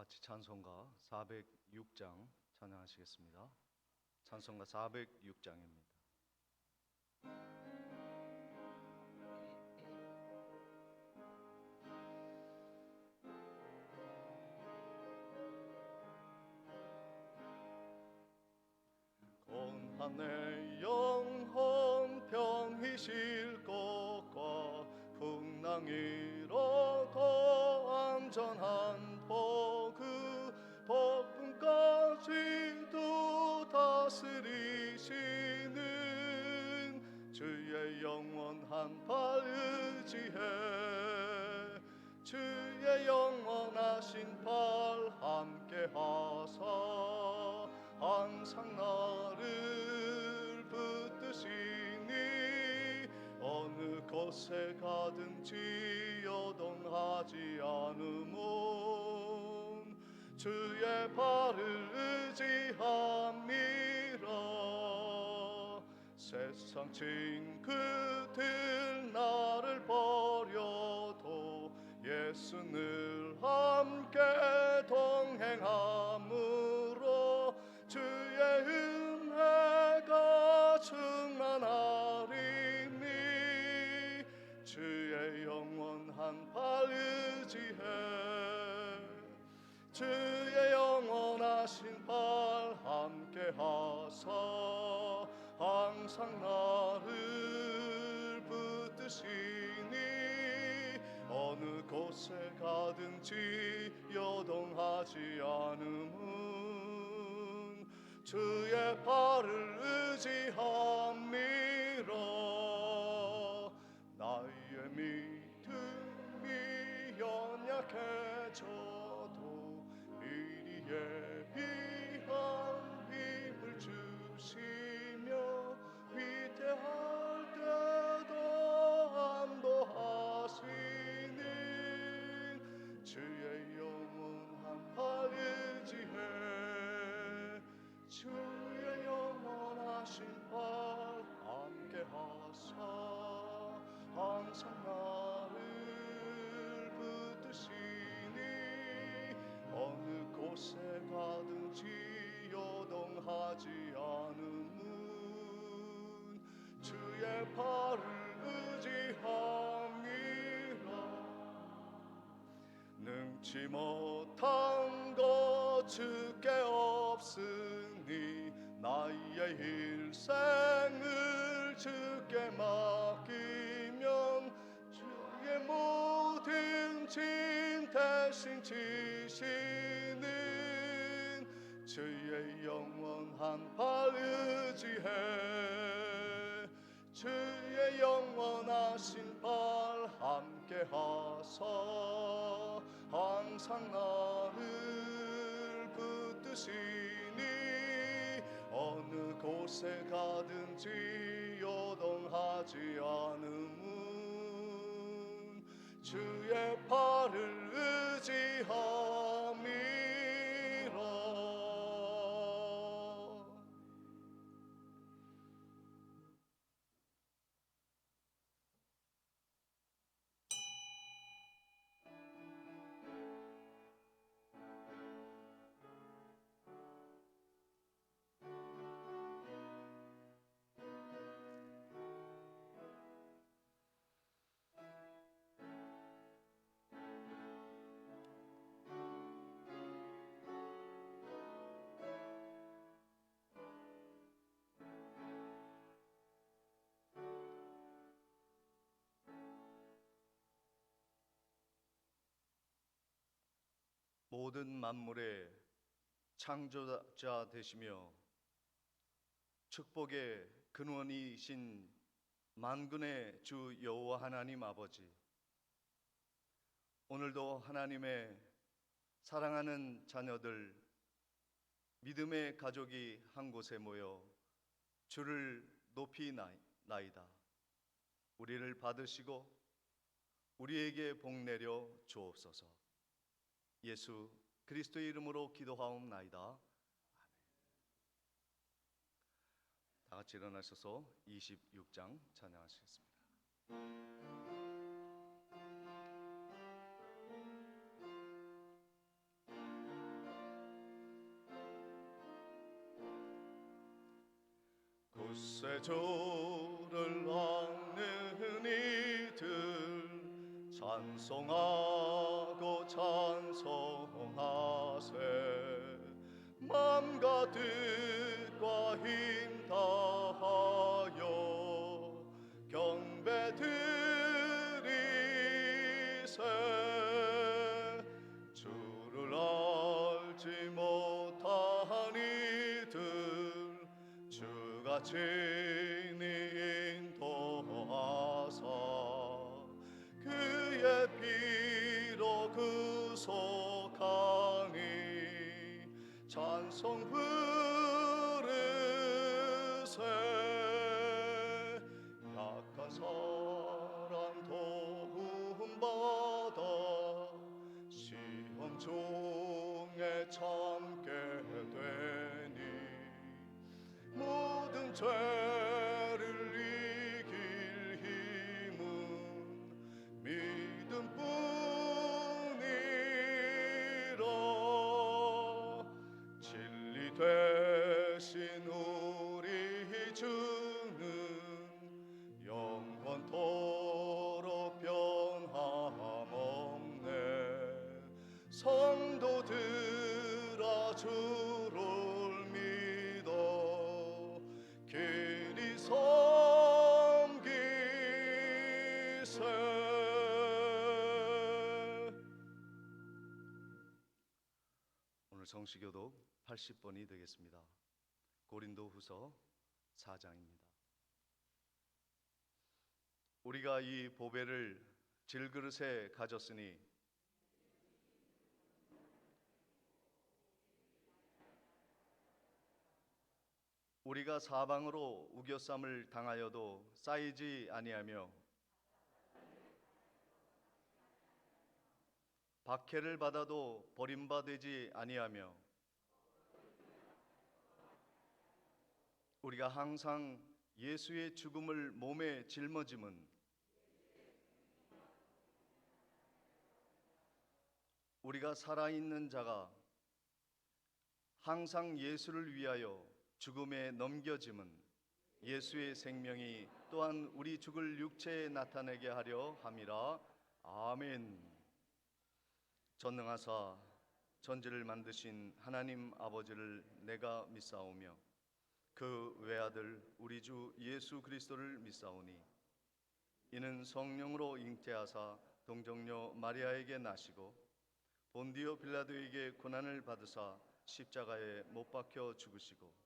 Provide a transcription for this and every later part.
같이 찬송가 406장 찬양하시겠습니다. 찬송가 406장입니다. 고난의 영혼 병이 실 것과 풍랑 이로도 안전한 그 복음까지도 다스리시는 주의 영원한 발 의지해 주의 영원하신 발 함께 하사 항상 나를 붙드시니 어느 곳에 가든지 요동하지 않음은 주의 발을 의지함이라. 세상 친구들 나를 버려도 예수 늘 함께 동행함으로 주의 은혜가 충만하리니 주의 영원한 발 의지해 주의 영원하신 발 함께 하사 항상 나를 붙드시니 어느 곳에 가든지 요동하지 않음은 주의 발을 의지함이라. 나의 믿음이 연약해져도 이리 예비한 힘을 주시며 위태할 때도 안도하시는 주의 영원한 발 의지해 주의 영원하신 발 함께 하사 항상 나를 붙드시니 어느 곳에 가든지 요동하지 않음은 주의 발을 의지함이라. 능치 못한 것 주께 없으니 나의 일생을 주께 맡기면 주의 모든 짐 대신 지시는 주의 영원한 발 의지해 주의 영원하신 발 함께 하사 항상 나를 붙드시니 어느 곳에 가든지 요동하지 않음은 주의 발을 의지함이라. 모든 만물의 창조자 되시며 축복의 근원이신 만군의 주 여호와 하나님 아버지, 오늘도 하나님의 사랑하는 자녀들 믿음의 가족이 한 곳에 모여 주를 높이나이다. 우리를 받으시고 우리에게 복 내려 주옵소서. 예수 그리스도의 이름으로 기도하옵나이다. 아멘. 다 같이 일어나셔서 26장 찬양하시겠습니다. 주를 닦는 이들 찬송하고 찬송하세. 맘과 뜻과 힘 다하여 경배 드리세. 주를 알지 못한 이들 주가 친히 인도하사 그의 피로 구속하니 찬송 부르세. 약한 사람 도움받아 시험 중에 참게 되니 모든 죄를 이길 힘은 믿음뿐이라. 진리 되신 우리 주는 영원토록 변함없네. 성도들아 주를 믿어 길이 섬기세. 오늘 성시교독 80번이 되겠습니다. 고린도후서 4장입니다. 우리가 이 보배를 질그릇에 가졌으니 우리가 사방으로 우겨쌈을 당하여도 쌓이지 아니하며 박해를 받아도 버림받지 아니하며 우리가 항상 예수의 죽음을 몸에 짊어짐은 우리가 살아있는 자가 항상 예수를 위하여 죽음에 넘겨짐은 예수의 생명이 또한 우리 죽을 육체에 나타내게 하려 함이라. 아멘. 전능하사 천지를 만드신 하나님 아버지를 내가 믿사오며 그 외아들 우리 주 예수 그리스도를 믿사오니 이는 성령으로 잉태하사 동정녀 마리아에게 나시고 본디오 빌라도에게 고난을 받으사 십자가에 못 박혀 죽으시고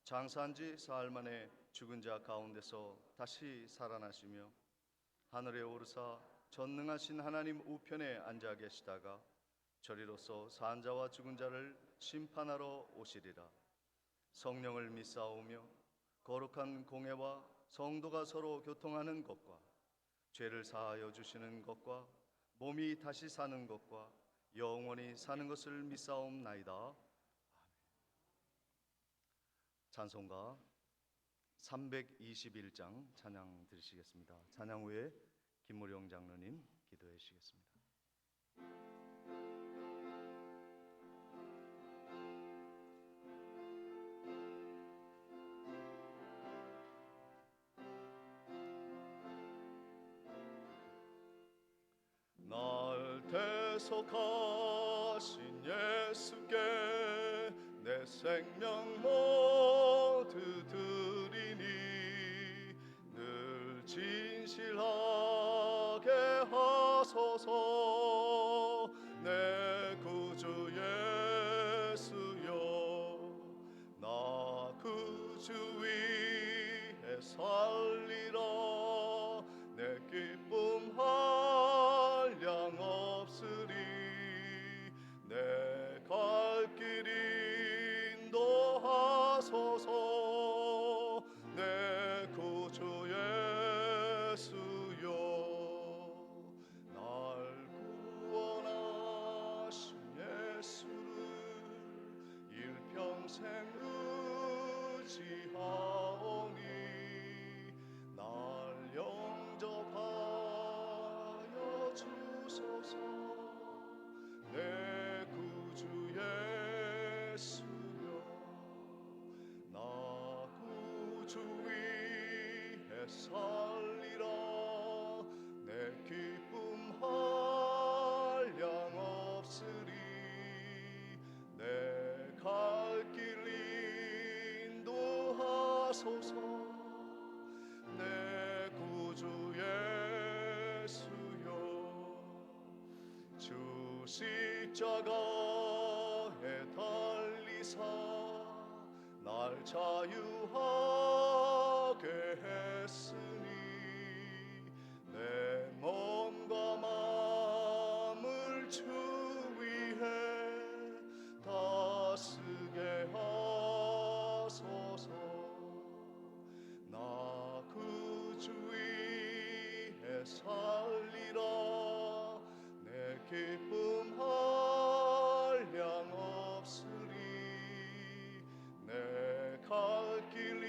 장사한 지 사흘 만에 죽은 자 가운데서 다시 살아나시며 하늘에 오르사 전능하신 하나님 우편에 앉아 계시다가 저리로서 산 자와 죽은 자를 심판하러 오시리라. 성령을 믿사오며 거룩한 공회와 성도가 서로 교통하는 것과 죄를 사하여 주시는 것과 몸이 다시 사는 것과 영원히 사는 것을 믿사옵나이다. 아멘. 찬송가 321장 찬양 드리시겠습니다. 찬양 후에 김무령 장로님 기도해 주시겠습니다. 날 대속하신 예수께 내 생명 모두 드리니 늘 진실하게 하소서. 내 구주 예수여 나 그 주 위에 살리라. 내 기쁨 한량 없으리. 내 갈 길 인도하소서. 내 구주 예수여 하소서. 내 구주 예수여, 주 십자가에 달리사 날 자유하게 했으니 내 몸과 마음을 주 위해 다스게 하소서. 나 그 주 위에 살리라. 내 기쁨 한량 없으리. 내 갈 길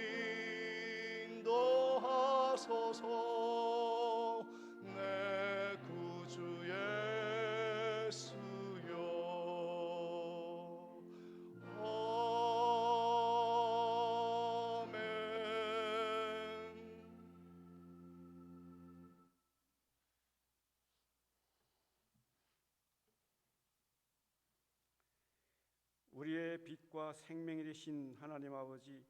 인도하소서. 내 구주 예수여. 아멘. 우리의 빛과 생명이 되신 하나님 아버지,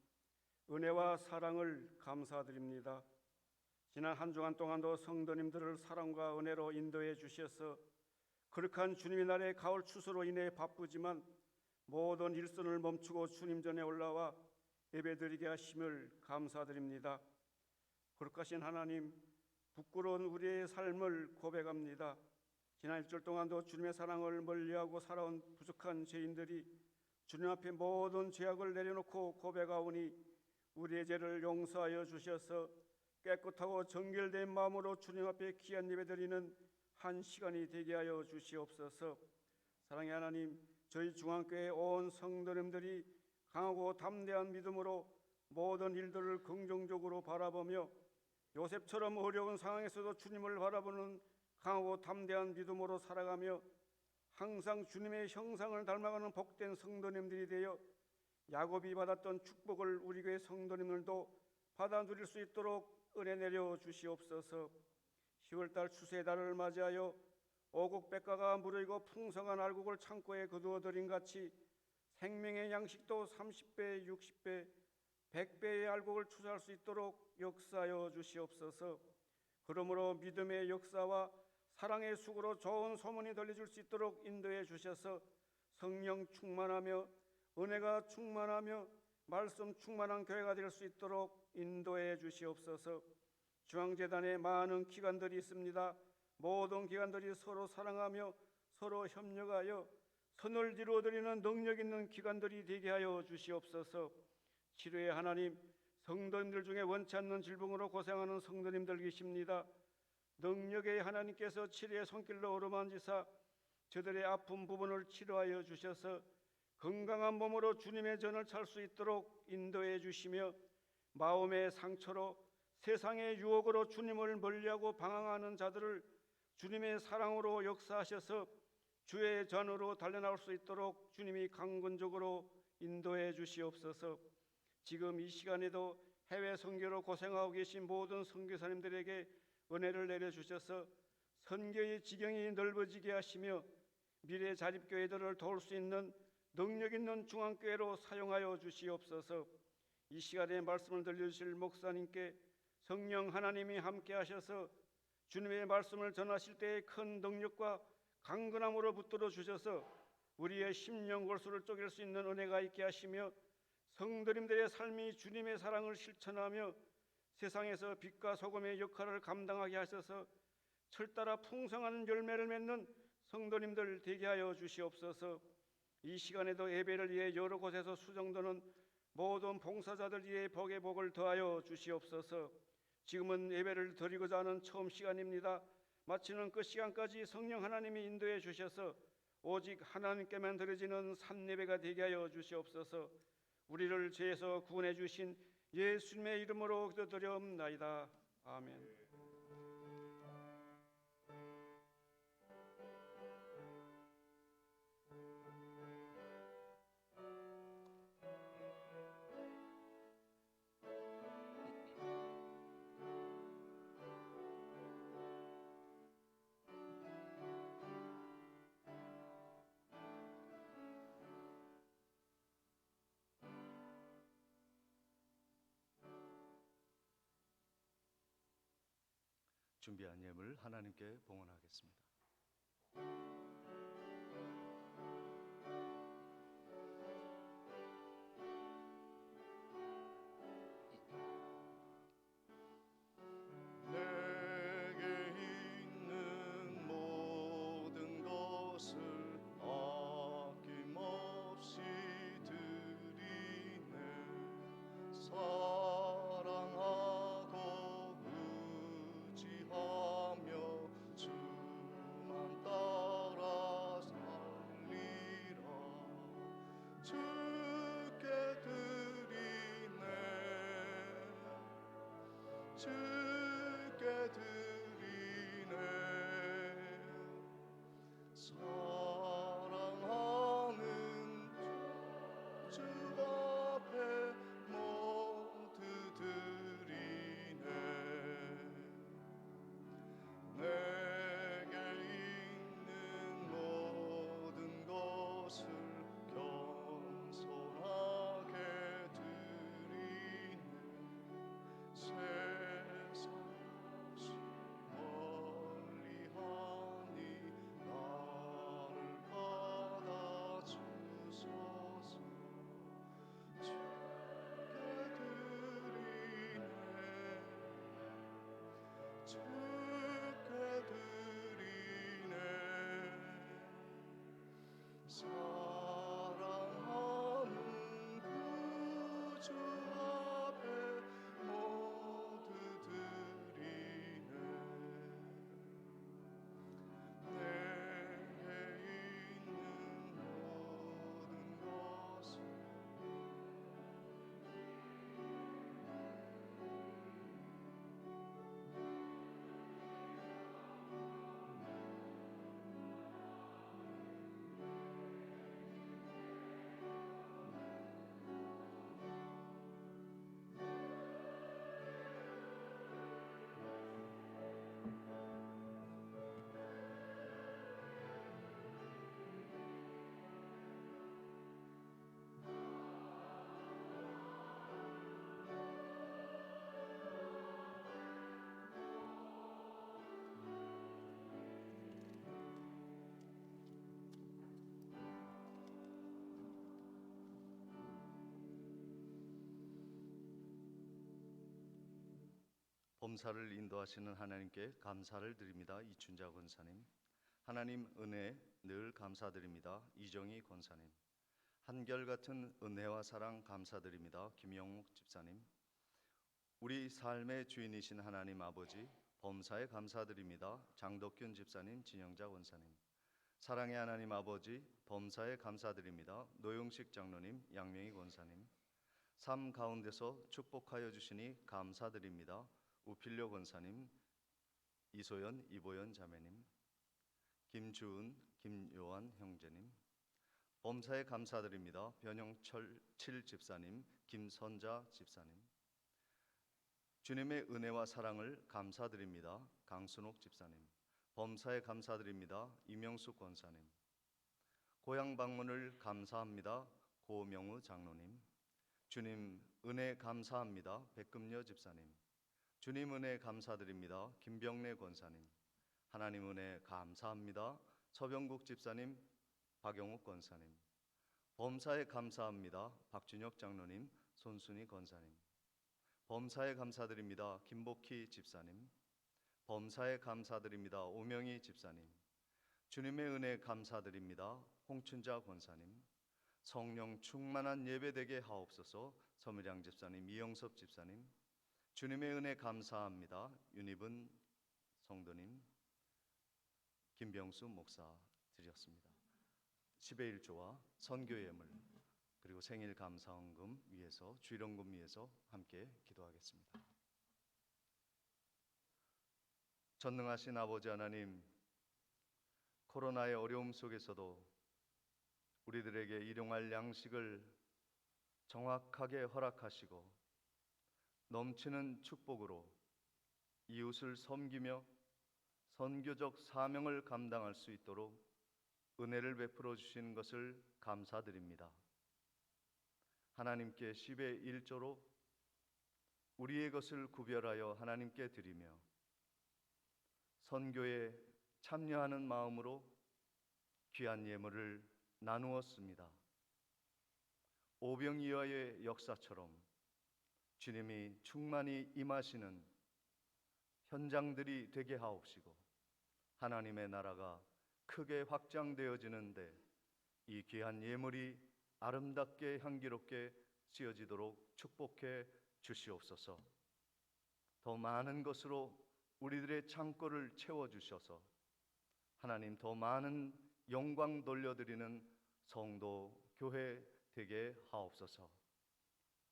은혜와 사랑을 감사드립니다. 지난 한 주간 동안도 성도님들을 사랑과 은혜로 인도해 주셔서 거룩한 주님의 날의 가을 추수로 인해 바쁘지만 모든 일선을 멈추고 주님 전에 올라와 예배드리게 하심을 감사드립니다. 거룩하신 하나님, 부끄러운 우리의 삶을 고백합니다. 지난 일주일 동안도 주님의 사랑을 멀리하고 살아온 부족한 죄인들이 주님 앞에 모든 죄악을 내려놓고 고백하오니 우리의 죄를 용서하여 주셔서 깨끗하고 정결된 마음으로 주님 앞에 귀한 예배드리는 한 시간이 되게 하여 주시옵소서. 사랑의 하나님, 저희 중앙교회 온 성도님들이 강하고 담대한 믿음으로 모든 일들을 긍정적으로 바라보며 요셉처럼 어려운 상황에서도 주님을 바라보는 강하고 담대한 믿음으로 살아가며 항상 주님의 형상을 닮아가는 복된 성도님들이 되어 야곱이 받았던 축복을 우리 교회 성도님들도 받아 누릴 수 있도록 은혜 내려 주시옵소서. 10월달 추수의 달을 맞이하여 오곡백과가 무르익고 풍성한 알곡을 창고에 거두어들인 같이 생명의 양식도 30배, 60배, 100배의 알곡을 추수할 수 있도록 역사하여 주시옵소서. 그러므로 믿음의 역사와 사랑의 수고로 좋은 소문이 들려줄 수 있도록 인도해 주셔서 성령 충만하며 은혜가 충만하며 말씀 충만한 교회가 될 수 있도록 인도해 주시옵소서. 중앙재단에 많은 기관들이 있습니다. 모든 기관들이 서로 사랑하며 서로 협력하여 선을 이루어드리는 능력 있는 기관들이 되게 하여 주시옵소서. 치료의 하나님, 성도님들 중에 원치 않는 질병으로 고생하는 성도님들 계십니다. 능력의 하나님께서 치료의 손길로 어루만지사 저들의 아픈 부분을 치료하여 주셔서 건강한 몸으로 주님의 전을 찰 수 있도록 인도해 주시며 마음의 상처로 세상의 유혹으로 주님을 멀리하고 방황하는 자들을 주님의 사랑으로 역사하셔서 주의 전으로 달려나올 수 있도록 주님이 강건적으로 인도해 주시옵소서. 지금 이 시간에도 해외 선교로 고생하고 계신 모든 선교사님들에게 은혜를 내려주셔서 선교의 지경이 넓어지게 하시며 미래 자립교회들을 도울 수 있는 능력 있는 중앙교회로 사용하여 주시옵소서. 이 시간에 말씀을 들려주실 목사님께 성령 하나님이 함께 하셔서 주님의 말씀을 전하실 때의 큰 능력과 강건함으로 붙들어 주셔서 우리의 심령 골수를 쪼갤 수 있는 은혜가 있게 하시며 성도님들의 삶이 주님의 사랑을 실천하며 세상에서 빛과 소금의 역할을 감당하게 하셔서 철따라 풍성한 열매를 맺는 성도님들 되게 하여 주시옵소서. 이 시간에도 예배를 위해 여러 곳에서 수정되는 모든 봉사자들 위해 복의 복을 더하여 주시옵소서. 지금은 예배를 드리고자 하는 처음 시간입니다. 마치는 그 시간까지 성령 하나님이 인도해 주셔서 오직 하나님께만 드려지는 산예배가 되게 하여 주시옵소서. 우리를 죄에서 구원해 주신 예수님의 이름으로 기도드려옵나이다. 아멘. 준비한 예물 하나님께 봉헌하겠습니다. 내게 있는 모든 것을 아낌없이 드리네. 사랑하고 의지하며 주만 따라 살리라. 주께 드리네. 주께 드리네. 사랑하는 주 앞에 모두 드리네. 내게 있는 모든 것을 겸손하게 드리네. 세상 없이 멀리하니 나를 받아주소서. 주께 드리네. 주께 드리네. 사랑하는 구주 앞에 모두 드리네. 내게 있는 모든 것을 범사를 인도하시는 하나님께 감사를 드립니다. 이춘자 권사님. 하나님 은혜 늘 감사드립니다. 이정희 권사님. 한결같은 은혜와 사랑 감사드립니다. 김영묵 집사님. 우리 삶의 주인이신 하나님 아버지 범사에 감사드립니다. 장덕균 집사님, 진영자 권사님. 사랑의 하나님 아버지 범사에 감사드립니다. 노용식 장로님, 양명희 권사님. 삶 가운데서 축복하여 주시니 감사드립니다. 우필려 권사님, 이소연, 이보연 자매님, 김주은, 김요한 형제님. 범사에 감사드립니다. 변영철 집사님, 김선자 집사님. 주님의 은혜와 사랑을 감사드립니다. 강순옥 집사님. 범사에 감사드립니다. 이명숙 권사님. 고향 방문을 감사합니다. 고명우 장로님. 주님 은혜 감사합니다. 백금여 집사님. 주님 은혜 감사드립니다. 김병래 권사님. 하나님 은혜 감사합니다. 서병국 집사님, 박영욱 권사님. 범사에 감사합니다. 박준혁 장로님, 손순희 권사님. 범사에 감사드립니다. 김복희 집사님. 범사에 감사드립니다. 오명희 집사님. 주님의 은혜 감사드립니다. 홍춘자 권사님. 성령 충만한 예배되게 하옵소서. 서미량 집사님, 이영섭 집사님. 주님의 은혜 감사합니다. 윤희분 성도님, 김병수 목사 드렸습니다. 10의 1조와 선교 예물 그리고 생일 감사헌금 위해서 주일헌금 위해서 함께 기도하겠습니다. 전능하신 아버지 하나님, 코로나의 어려움 속에서도 우리들에게 일용할 양식을 정확하게 허락하시고 넘치는 축복으로 이웃을 섬기며 선교적 사명을 감당할 수 있도록 은혜를 베풀어 주신 것을 감사드립니다. 하나님께 10의 1조로 우리의 것을 구별하여 하나님께 드리며 선교에 참여하는 마음으로 귀한 예물을 나누었습니다. 오병이어의 역사처럼 주님이 충만히 임하시는 현장들이 되게 하옵시고, 하나님의 나라가 크게 확장되어지는데 이 귀한 예물이 아름답게 향기롭게 쓰여지도록 축복해 주시옵소서. 더 많은 것으로 우리들의 창고를 채워주셔서 하나님 더 많은 영광 돌려드리는 성도 교회 되게 하옵소서.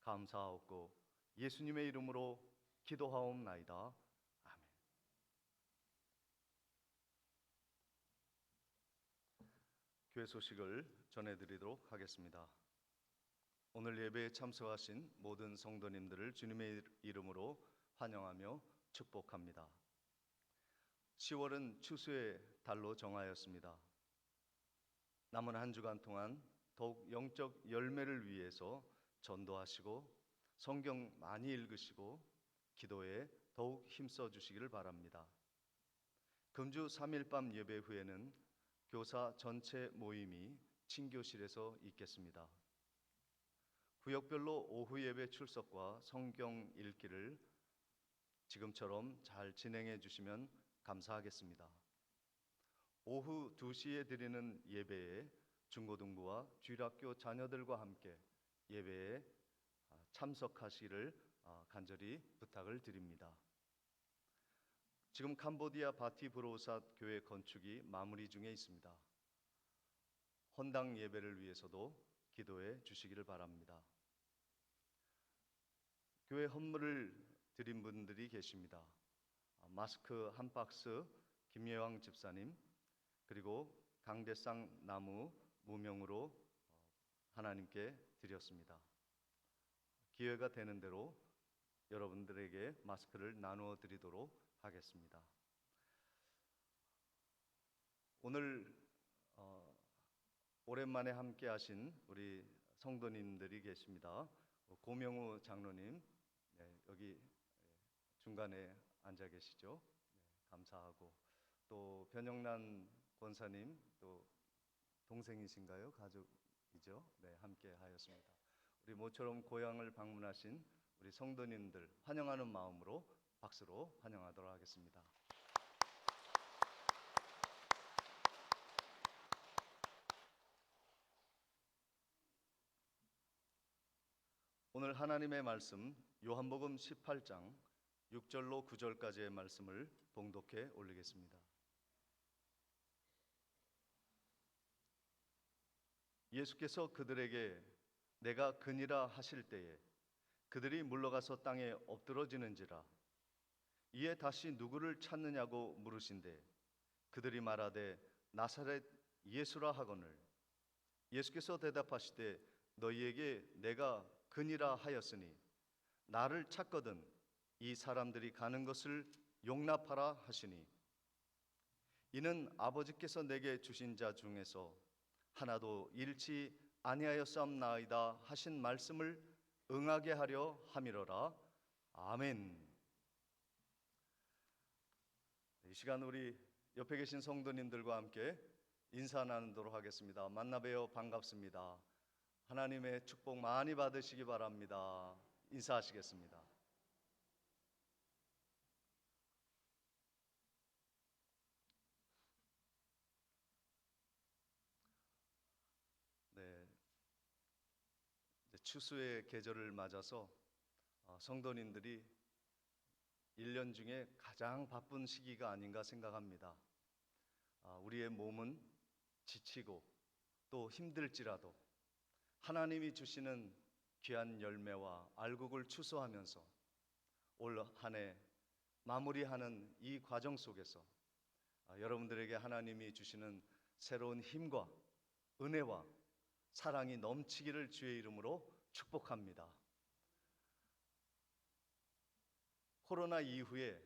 감사하옵고 예수님의 이름으로 기도하옵나이다. 아멘. 교회 소식을 전해드리도록 하겠습니다. 오늘 예배에 참석하신 모든 성도님들을 주님의 이름으로 환영하며 축복합니다. 10월은 추수의 달로 정하였습니다. 남은 한 주간 동안 더욱 영적 열매를 위해서 전도하시고 성경 많이 읽으시고 기도에 더욱 힘써 주시기를 바랍니다. 금주 3일 밤 예배 후에는 교사 전체 모임이 친교실에서 있겠습니다. 구역별로 오후 예배 출석과 성경 읽기를 지금처럼 잘 진행해 주시면 감사하겠습니다. 오후 2시에 드리는 예배에 중고등부와 주일학교 자녀들과 함께 예배에 참석하시기를 간절히 부탁을 드립니다. 지금 캄보디아 바티브로우삿 교회 건축이 마무리 중에 있습니다. 헌당 예배를 위해서도 기도해 주시기를 바랍니다. 교회 헌물을 드린 분들이 계십니다. 마스크 한 박스 김예왕 집사님, 그리고 강대상 나무 무명으로 하나님께 드렸습니다. 기회가 되는 대로 여러분들에게 마스크를 나누어 드리도록 하겠습니다. 오늘 오랜만에 함께 하신 우리 성도님들이 계십니다. 고명우 장로님, 여기 중간에 앉아 계시죠. 감사하고, 또 변영란 권사님, 또 동생이신가요? 가족이죠? 함께 하였습니다. 우리 모처럼 고향을 방문하신 우리 성도님들 환영하는 마음으로 박수로 환영하도록 하겠습니다. 오늘 하나님의 말씀 요한복음 18장 6절로 9절까지의 말씀을 봉독해 올리겠습니다. 예수께서 그들에게 내가 그니라 하실 때에 그들이 물러가서 땅에 엎드러지는지라. 이에 다시 누구를 찾느냐고 물으신대 그들이 말하되 나사렛 예수라 하거늘. 예수께서 대답하시되 너희에게 내가 그니라 하였으니 나를 찾거든 이 사람들이 가는 것을 용납하라 하시니, 이는 아버지께서 내게 주신 자 중에서 하나도 잃지 아니하였사옵나이다 하신 말씀을 응하게 하려 함이로라. 아멘. 이 시간 우리 옆에 계신 성도님들과 함께 인사 나누도록 하겠습니다. 만나 뵈어 반갑습니다. 하나님의 축복 많이 받으시기 바랍니다. 인사하시겠습니다. 추수의 계절을 맞아서 성도님들이 1년 중에 가장 바쁜 시기가 아닌가 생각합니다. 우리의 몸은 지치고 또 힘들지라도 하나님이 주시는 귀한 열매와 알곡을 추수하면서 올 한 해 마무리하는 이 과정 속에서 여러분들에게 하나님이 주시는 새로운 힘과 은혜와 사랑이 넘치기를 주의 이름으로 축복합니다. 코로나 이후에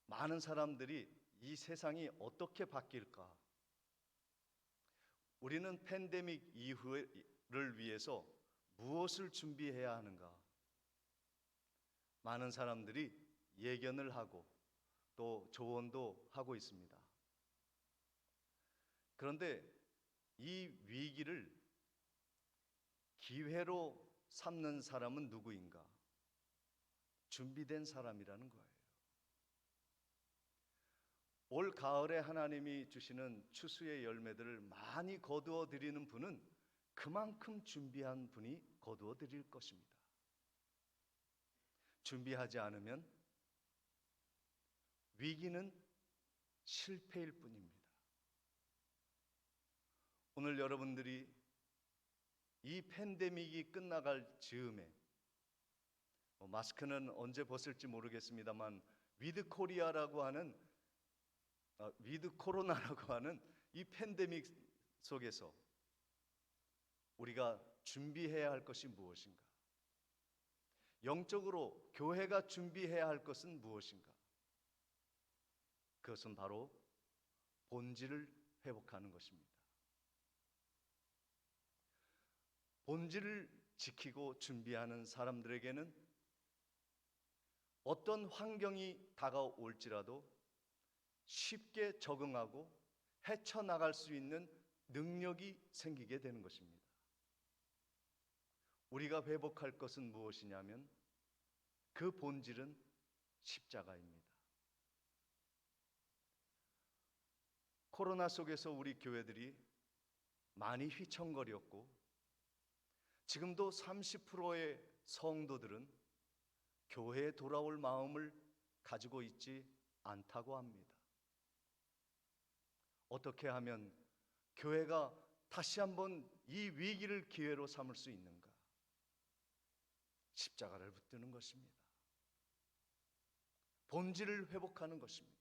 많은 사람들이 이 세상이 어떻게 바뀔까? 우리는 팬데믹 이후를 위해서 무엇을 준비해야 하는가? 많은 사람들이 예견을 하고 또 조언도 하고 있습니다. 그런데 이 위기를 기회로 삼는 사람은 누구인가? 준비된 사람이라는 거예요. 올 가을에 하나님이 주시는 추수의 열매들을 많이 거두어 드리는 분은 그만큼 준비한 분이 거두어 드릴 것입니다. 준비하지 않으면 위기는 실패일 뿐입니다. 오늘 여러분들이 이 팬데믹이 끝나갈 즈음에 마스크는 언제 벗을지 모르겠습니다만 위드 코로나라고 하는 이 팬데믹 속에서 우리가 준비해야 할 것이 무엇인가? 영적으로 교회가 준비해야 할 것은 무엇인가? 그것은 바로 본질을 회복하는 것입니다. 본질을 지키고 준비하는 사람들에게는 어떤 환경이 다가올지라도 쉽게 적응하고 헤쳐나갈 수 있는 능력이 생기게 되는 것입니다. 우리가 회복할 것은 무엇이냐면 그 본질은 십자가입니다. 코로나 속에서 우리 교회들이 많이 휘청거렸고 지금도 30%의 성도들은 교회에 돌아올 마음을 가지고 있지 않다고 합니다. 어떻게 하면 교회가 다시 한번 이 위기를 기회로 삼을 수 있는가? 십자가를 붙드는 것입니다. 본질을 회복하는 것입니다.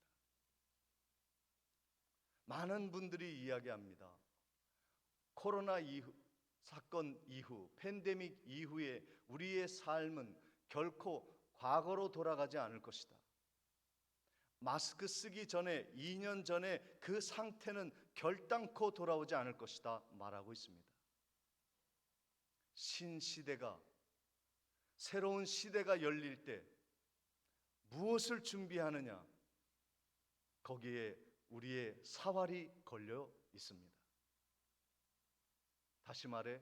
많은 분들이 이야기합니다. 코로나 사건 이후, 팬데믹 이후에 우리의 삶은 결코 과거로 돌아가지 않을 것이다. 마스크 쓰기 전에 2년 전에 그 상태는 결단코 돌아오지 않을 것이다 말하고 있습니다. 신시대가, 새로운 시대가 열릴 때 무엇을 준비하느냐? 거기에 우리의 사활이 걸려 있습니다. 다시 말해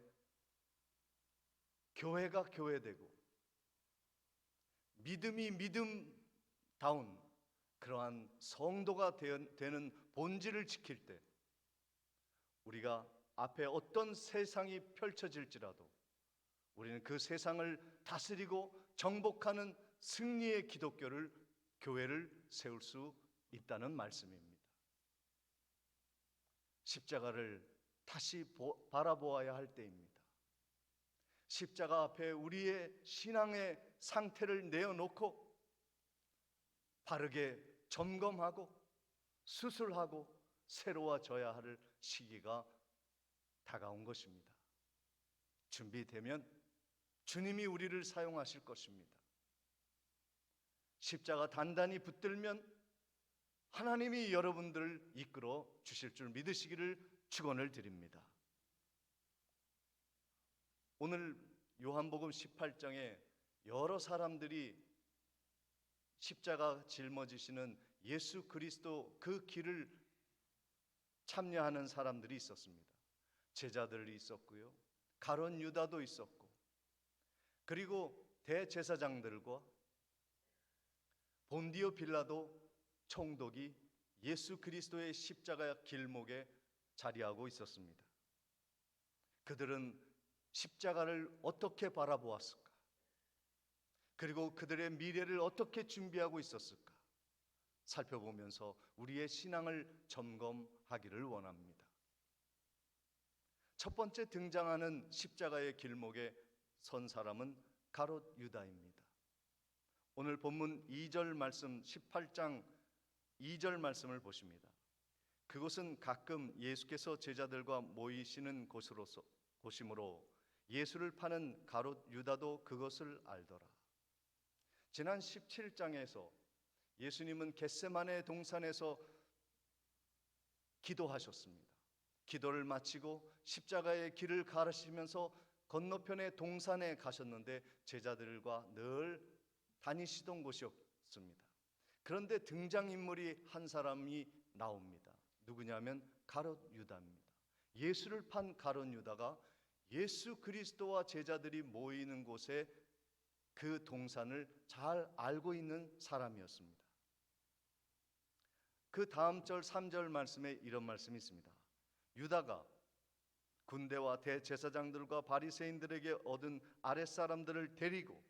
교회가 교회되고 믿음이 믿음다운 그러한 성도가 되는 본질을 지킬 때 우리가 앞에 어떤 세상이 펼쳐질지라도 우리는 그 세상을 다스리고 정복하는 승리의 기독교를, 교회를 세울 수 있다는 말씀입니다. 십자가를 다시 바라보아야 할 때입니다. 십자가 앞에 우리의 신앙의 상태를 내어놓고 바르게 점검하고 수술하고 새로워져야 할 시기가 다가온 것입니다. 준비되면 주님이 우리를 사용하실 것입니다. 십자가 단단히 붙들면 하나님이 여러분들을 이끌어 주실 줄 믿으시기를 축원을 드립니다. 오늘 요한복음 18장에 여러 사람들이 십자가 짊어지시는 예수 그리스도 그 길을 참여하는 사람들이 있었습니다. 제자들이 있었고요, 가룟 유다도 있었고, 그리고 대제사장들과 본디오 빌라도 총독이 예수 그리스도의 십자가 길목에 자리하고 있었습니다. 그들은 십자가를 어떻게 바라보았을까? 그리고 그들의 미래를 어떻게 준비하고 있었을까? 살펴보면서 우리의 신앙을 점검하기를 원합니다. 첫 번째 등장하는 십자가의 길목에 선 사람은 가롯 유다입니다. 오늘 본문 2절 말씀, 18장 2절 말씀을 보십니다. 그곳은 가끔 예수께서 제자들과 모이시는 곳이므로 예수를 파는 가롯 유다도 그것을 알더라. 지난 17장에서 예수님은 겟세마네 동산에서 기도하셨습니다. 기도를 마치고 십자가의 길을 가르시면서 건너편의 동산에 가셨는데 제자들과 늘 다니시던 곳이었습니다. 그런데 등장인물이 한 사람이 나옵니다. 누구냐면 가룟 유다입니다. 예수를 판 가룟 유다가 예수 그리스도와 제자들이 모이는 곳에 그 동산을 잘 알고 있는 사람이었습니다. 그 다음 절 3절 말씀에 이런 말씀이 있습니다. 유다가 군대와 대제사장들과 바리새인들에게 얻은 아랫사람들을 데리고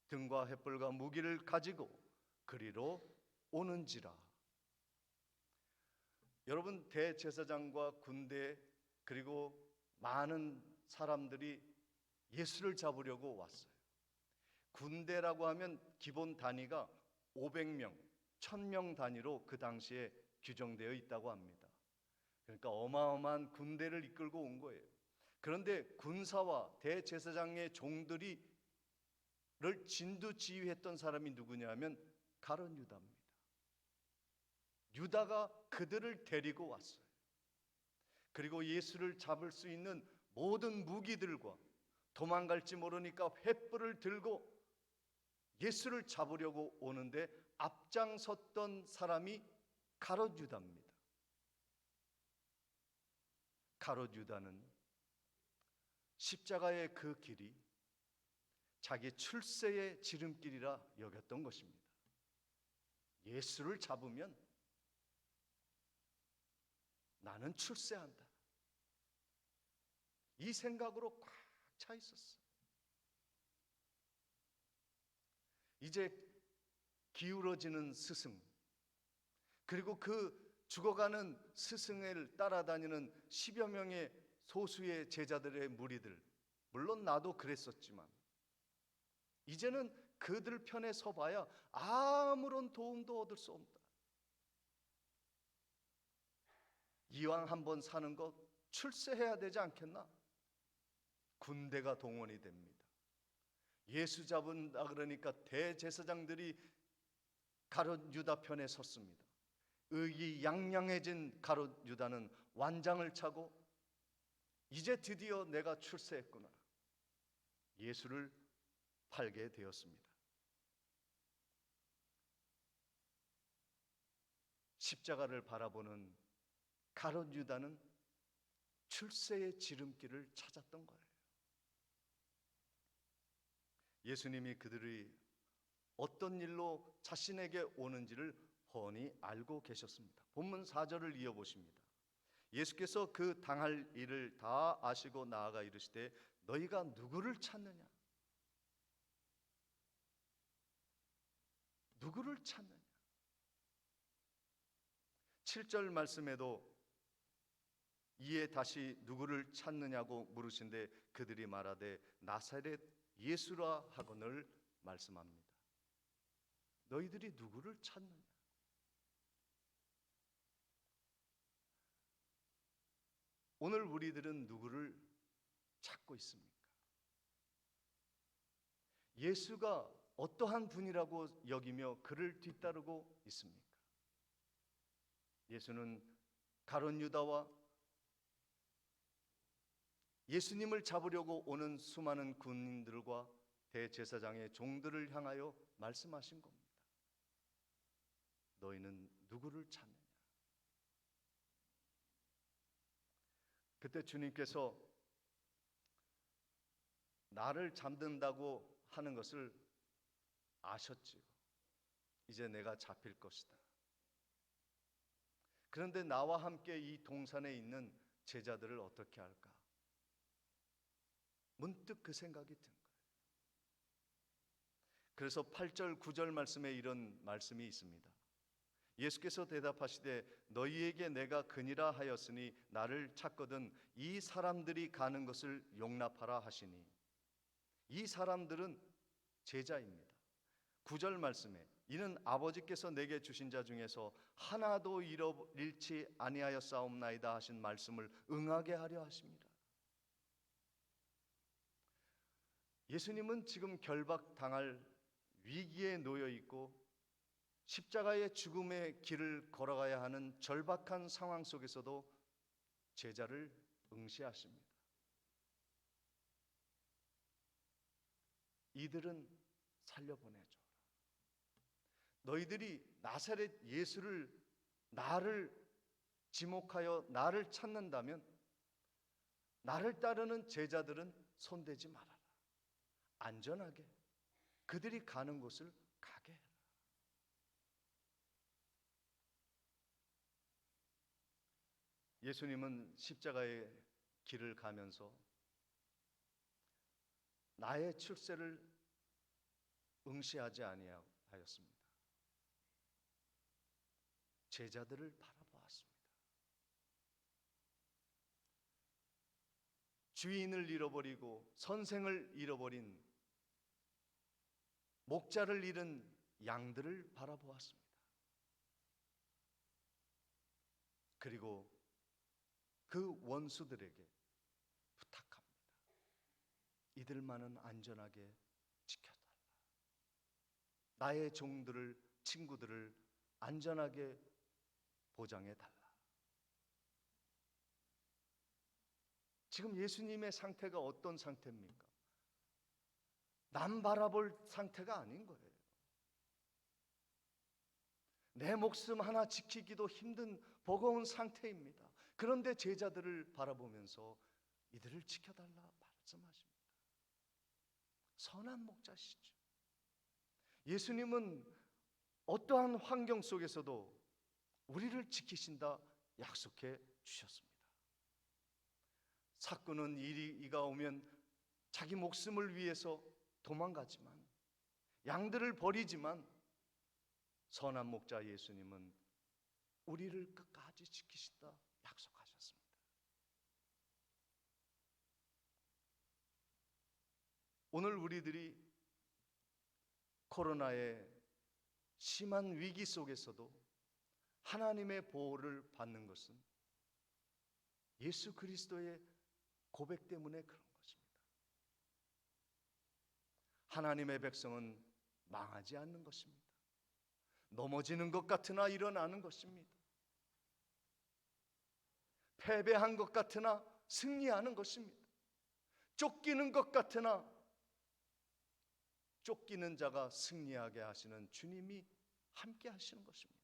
등과 횃불과 무기를 가지고 그리로 오는지라. 여러분, 대제사장과 군대 그리고 많은 사람들이 예수를 잡으려고 왔어요. 군대라고 하면 기본 단위가 500명, 1000명 단위로 그 당시에 규정되어 있다고 합니다. 그러니까 어마어마한 군대를 이끌고 온 거예요. 그런데 군사와 대제사장의 종들을 진두지휘했던 사람이 누구냐면 가룟 유다입니다. 유다가 그들을 데리고 왔어요. 그리고 예수를 잡을 수 있는 모든 무기들과 도망갈지 모르니까 횃불을 들고 예수를 잡으려고 오는데 앞장섰던 사람이 가룟 유다입니다. 가룟 유다는 십자가의 그 길이 자기 출세의 지름길이라 여겼던 것입니다. 예수를 잡으면 나는 출세한다. 이 생각으로 꽉 차 있었어. 이제 기울어지는 스승, 그리고 그 죽어가는 스승을 따라다니는 10여 명의 소수의 제자들의 무리들, 물론 나도 그랬었지만 이제는 그들 편에 서봐야 아무런 도움도 얻을 수 없다. 이왕 한번 사는 것 출세해야 되지 않겠나? 군대가 동원이 됩니다. 예수 잡은다 그러니까 대제사장들이 가룟 유다 편에 섰습니다. 의기양양해진 가룟 유다는 완장을 차고 이제 드디어 내가 출세했구나. 예수를 팔게 되었습니다. 십자가를 바라보는 가룟 유다는 출세의 지름길을 찾았던 거예요. 예수님이 그들이 어떤 일로 자신에게 오는지를 훤히 알고 계셨습니다. 본문 4절을 이어보십니다. 예수께서 그 당할 일을 다 아시고 나아가 이르시되 너희가 누구를 찾느냐? 누구를 찾느냐? 7절 말씀에도 이에 다시 누구를 찾느냐고 물으신데 그들이 말하되 나사렛 예수라 하거늘 말씀합니다. 너희들이 누구를 찾느냐? 오늘 우리들은 누구를 찾고 있습니까? 예수가 어떠한 분이라고 여기며 그를 뒤따르고 있습니까? 예수는 가룟 유다와 예수님을 잡으려고 오는 수많은 군인들과 대제사장의 종들을 향하여 말씀하신 겁니다. 너희는 누구를 찾느냐? 그때 주님께서 나를 잡는다고 하는 것을 아셨지요. 이제 내가 잡힐 것이다. 그런데 나와 함께 이 동산에 있는 제자들을 어떻게 할까? 문득 그 생각이 든 거예요. 그래서 8절 9절 말씀에 이런 말씀이 있습니다. 예수께서 대답하시되 너희에게 내가 그니라 하였으니 나를 찾거든 이 사람들이 가는 것을 용납하라 하시니 이 사람들은 제자입니다. 9절 말씀에 이는 아버지께서 내게 주신 자 중에서 하나도 잃지 아니하였사옵나이다 하신 말씀을 응하게 하려 하십니다. 예수님은 지금 결박당할 위기에 놓여 있고 십자가의 죽음의 길을 걸어가야 하는 절박한 상황 속에서도 제자를 응시하십니다. 이들은 살려보내줘라. 너희들이 나사렛 예수를 나를 지목하여 나를 찾는다면 나를 따르는 제자들은 손대지 말아라. 안전하게 그들이 가는 곳을 가게 해라. 예수님은 십자가의 길을 가면서 나의 출세를 응시하지 아니하였습니다. 제자들을 바라보았습니다. 주인을 잃어버리고 선생을 잃어버린 목자를 잃은 양들을 바라보았습니다. 그리고 그 원수들에게 부탁합니다. 이들만은 안전하게 지켜달라. 나의 종들을, 친구들을 안전하게 보장해달라. 지금 예수님의 상태가 어떤 상태입니까? 남 바라볼 상태가 아닌 거예요. 내 목숨 하나 지키기도 힘든 버거운 상태입니다. 그런데 제자들을 바라보면서 이들을 지켜달라 말씀하십니다. 선한 목자시죠. 예수님은 어떠한 환경 속에서도 우리를 지키신다 약속해 주셨습니다. 사꾼은 이가 오면 자기 목숨을 위해서 도망가지만, 양들을 버리지만, 선한 목자 예수님은 우리를 끝까지 지키신다 약속하셨습니다. 오늘 우리들이 코로나의 심한 위기 속에서도 하나님의 보호를 받는 것은 예수 그리스도의 고백 때문에 그런 것입니다. 하나님의 백성은 망하지 않는 것입니다. 넘어지는 것 같으나 일어나는 것입니다. 패배한 것 같으나 승리하는 것입니다. 쫓기는 것 같으나 쫓기는 자가 승리하게 하시는 주님이 함께 하시는 것입니다.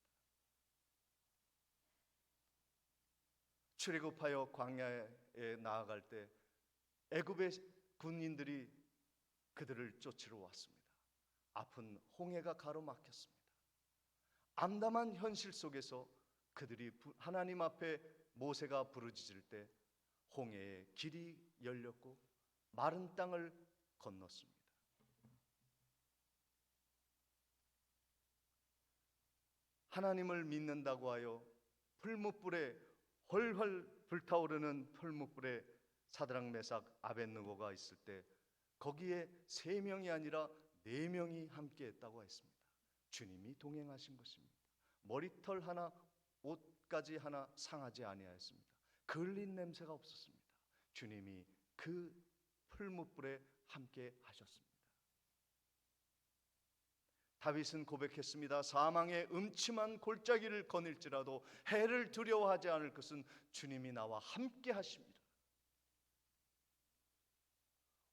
출애굽하여 광야에 나아갈 때 애굽의 군인들이 그들을 쫓으러 왔습니다. 앞은 홍해가 가로막혔습니다. 암담한 현실 속에서 그들이 하나님 앞에 모세가 부르짖을 때 홍해의 길이 열렸고 마른 땅을 건넜습니다. 하나님을 믿는다고 하여 풀무불에 헐헐 불타오르는 풀무불에 사드락 메삭 아벳느고가 있을 때 거기에 3명이 아니라 4명이 함께 했다고 했습니다. 주님이 동행하신 것입니다. 머리털 하나, 옷가지 하나 상하지 아니하였습니다. 그을린 냄새가 없었습니다. 주님이 그 풀무불에 함께 하셨습니다. 다윗은 고백했습니다. 사망의 음침한 골짜기를 거닐지라도 해를 두려워하지 않을 것은 주님이 나와 함께 하십니다.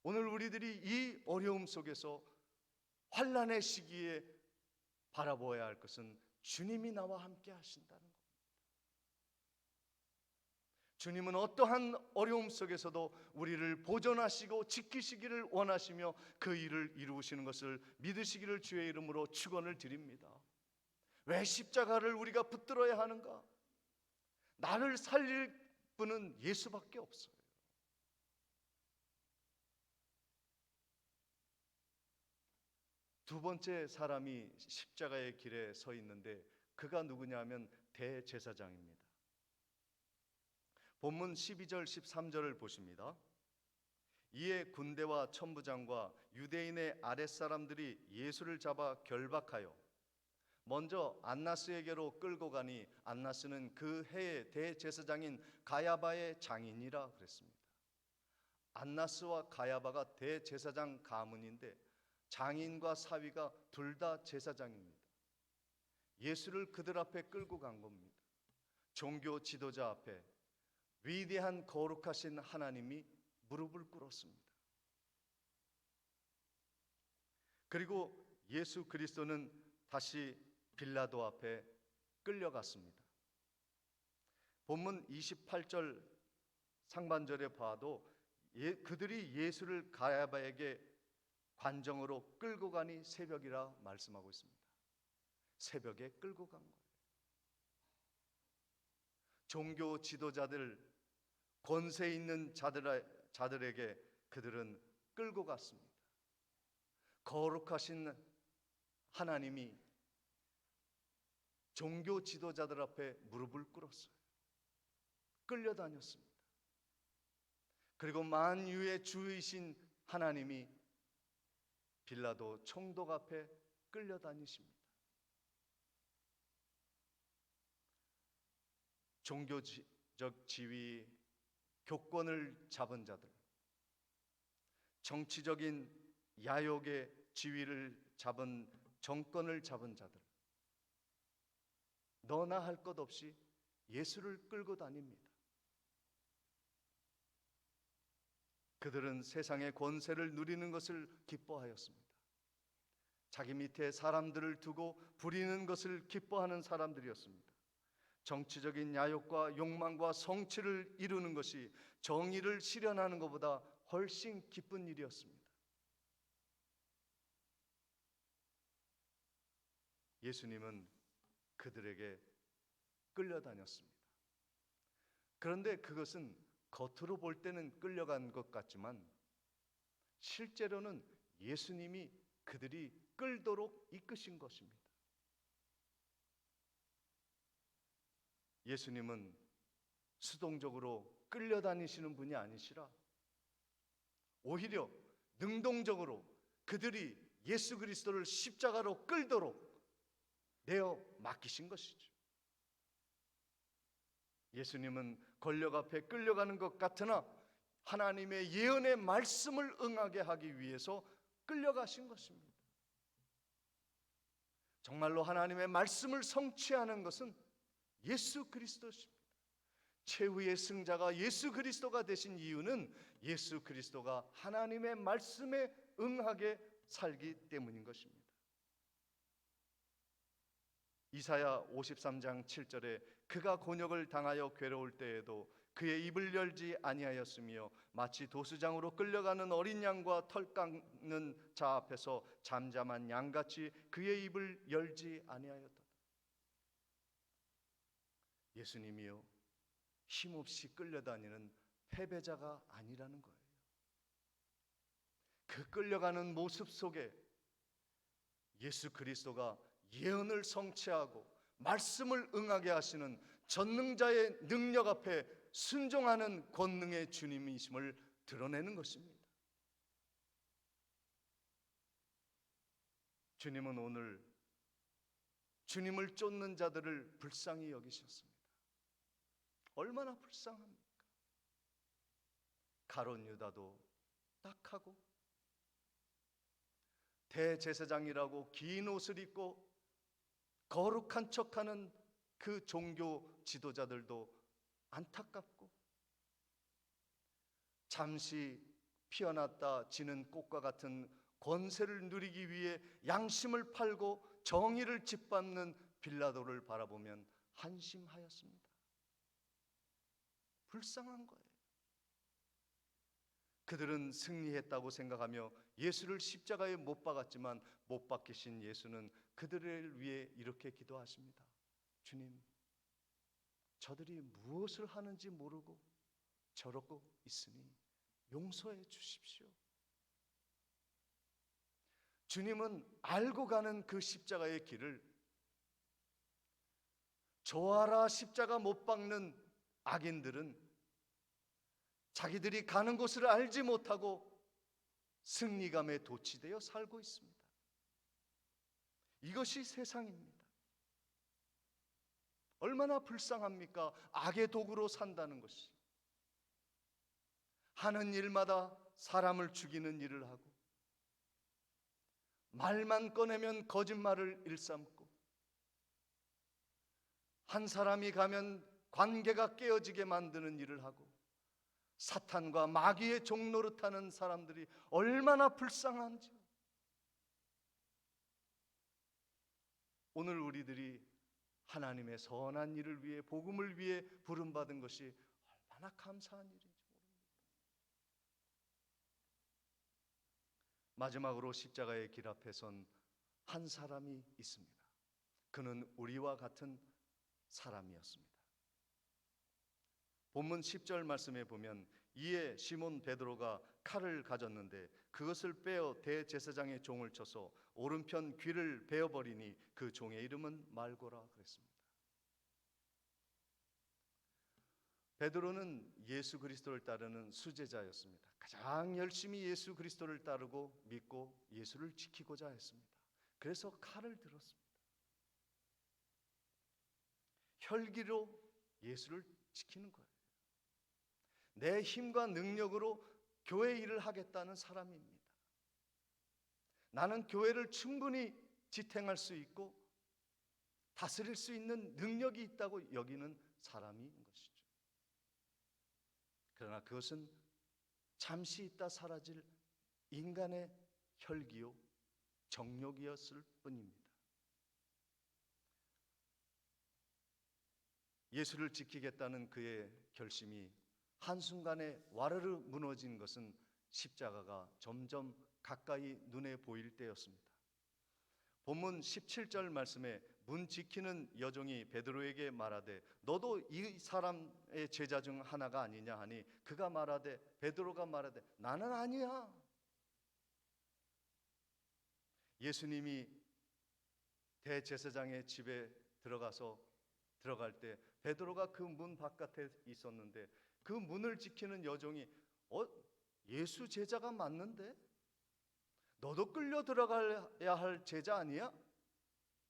오늘 우리들이 이 어려움 속에서 환난의 시기에 바라보아야 할 것은 주님이 나와 함께 하신다는 겁니다. 주님은 어떠한 어려움 속에서도 우리를 보존하시고 지키시기를 원하시며 그 일을 이루시는 것을 믿으시기를 주의 이름으로 축원을 드립니다. 왜 십자가를 우리가 붙들어야 하는가? 나를 살릴 분은 예수밖에 없어요. 두 번째 사람이 십자가의 길에 서 있는데 그가 누구냐면 대제사장입니다. 본문 12절 13절을 보십니다. 이에 군대와 천부장과 유대인의 아랫사람들이 예수를 잡아 결박하여 먼저 안나스에게로 끌고 가니 안나스는 그 해의 대제사장인 가야바의 장인이라 그랬습니다. 안나스와 가야바가 대제사장 가문인데 장인과 사위가 둘 다 제사장입니다. 예수를 그들 앞에 끌고 간 겁니다. 종교 지도자 앞에 위대한 거룩하신 하나님이 무릎을 꿇었습니다. 그리고 예수 그리스도는 다시 빌라도 앞에 끌려갔습니다. 본문 28절 상반절에 봐도 그들이 예수를 가야바에게 관정으로 끌고 가니 새벽이라 말씀하고 있습니다. 새벽에 끌고 간 거예요. 종교 지도자들, 권세 있는 자들에게 그들은 끌고 갔습니다. 거룩하신 하나님이 종교 지도자들 앞에 무릎을 꿇었어요. 끌려다녔습니다. 그리고 만유의 주이신 하나님이 빌라도 총독 앞에 끌려다니십니다. 종교적 지위, 교권을 잡은 자들, 정치적인 야욕의 지위를 잡은 정권을 잡은 자들, 너나 할 것 없이 예수를 끌고 다닙니다. 그들은 세상의 권세를 누리는 것을 기뻐하였습니다. 자기 밑에 사람들을 두고 부리는 것을 기뻐하는 사람들이었습니다. 정치적인 야욕과 욕망과 성취를 이루는 것이 정의를 실현하는 것보다 훨씬 기쁜 일이었습니다. 예수님은 그들에게 끌려다녔습니다. 그런데 그것은 겉으로 볼 때는 끌려간 것 같지만 실제로는 예수님이 그들이 끌도록 이끄신 것입니다. 예수님은 수동적으로 끌려다니시는 분이 아니시라 오히려 능동적으로 그들이 예수 그리스도를 십자가로 끌도록 내어 맡기신 것이죠. 예수님은 권력 앞에 끌려가는 것 같으나 하나님의 예언의 말씀을 응하게 하기 위해서 끌려가신 것입니다. 정말로 하나님의 말씀을 성취하는 것은 예수 그리스도십니다. 최후의 승자가 예수 그리스도가 되신 이유는 예수 그리스도가 하나님의 말씀에 응하게 살기 때문인 것입니다. 이사야 53장 7절에 그가 곤욕을 당하여 괴로울 때에도 그의 입을 열지 아니하였으며 마치 도수장으로 끌려가는 어린 양과 털 깎는 자 앞에서 잠잠한 양같이 그의 입을 열지 아니하였다. 예수님이요 힘없이 끌려다니는 패배자가 아니라는 거예요. 그 끌려가는 모습 속에 예수 그리스도가 예언을 성취하고 말씀을 응하게 하시는 전능자의 능력 앞에 순종하는 권능의 주님이심을 드러내는 것입니다. 주님은 오늘 주님을 쫓는 자들을 불쌍히 여기셨습니다. 얼마나 불쌍합니까? 가룟 유다도 딱하고 대제사장이라고 긴 옷을 입고 거룩한 척하는 그 종교 지도자들도 안타깝고 잠시 피어났다 지는 꽃과 같은 권세를 누리기 위해 양심을 팔고 정의를 짓밟는 빌라도를 바라보면 한심하였습니다. 불쌍한 거예요. 그들은 승리했다고 생각하며 예수를 십자가에 못 박았지만 못 박히신 예수는 그들을 위해 이렇게 기도하십니다. 주님, 저들이 무엇을 하는지 모르고 저러고 있으니 용서해 주십시오. 주님은 알고 가는 그 십자가의 길을 조아라 십자가 못 박는 악인들은 자기들이 가는 곳을 알지 못하고 승리감에 도취되어 살고 있습니다. 이것이 세상입니다. 얼마나 불쌍합니까? 악의 도구로 산다는 것이. 하는 일마다 사람을 죽이는 일을 하고 말만 꺼내면 거짓말을 일삼고 한 사람이 가면 관계가 깨어지게 만드는 일을 하고 사탄과 마귀의 종노릇하는 사람들이 얼마나 불쌍한지. 오늘 우리들이 하나님의 선한 일을 위해, 복음을 위해 부름받은 것이 얼마나 감사한 일인지 모릅니다. 마지막으로 십자가의 길 앞에 선 한 사람이 있습니다. 그는 우리와 같은 사람이었습니다. 본문 10절 말씀에 보면 이에 시몬 베드로가 칼을 가졌는데 그것을 빼어 대제사장의 종을 쳐서 오른편 귀를 베어버리니 그 종의 이름은 말고라 그랬습니다. 베드로는 예수 그리스도를 따르는 수제자였습니다. 가장 열심히 예수 그리스도를 따르고 믿고 예수를 지키고자 했습니다. 그래서 칼을 들었습니다. 혈기로 예수를 지키는 거예요. 내 힘과 능력으로 교회 일을 하겠다는 사람입니다. 나는 교회를 충분히 지탱할 수 있고 다스릴 수 있는 능력이 있다고 여기는 사람인 것이죠. 그러나 그것은 잠시 있다 사라질 인간의 혈기요 정욕이었을 뿐입니다. 예수를 지키겠다는 그의 결심이 한순간에 와르르 무너진 것은 십자가가 점점 가까이 눈에 보일 때였습니다. 본문 17절 말씀에 문 지키는 여종이 베드로에게 말하되 너도 이 사람의 제자 중 하나가 아니냐 하니 그가 말하되 베드로가 말하되 나는 아니야. 예수님이 대제사장의 집에 들어갈 때 베드로가 그 문 바깥에 있었는데 그 문을 지키는 여종이 예수 제자가 맞는데 너도 끌려 들어가야 할 제자 아니야?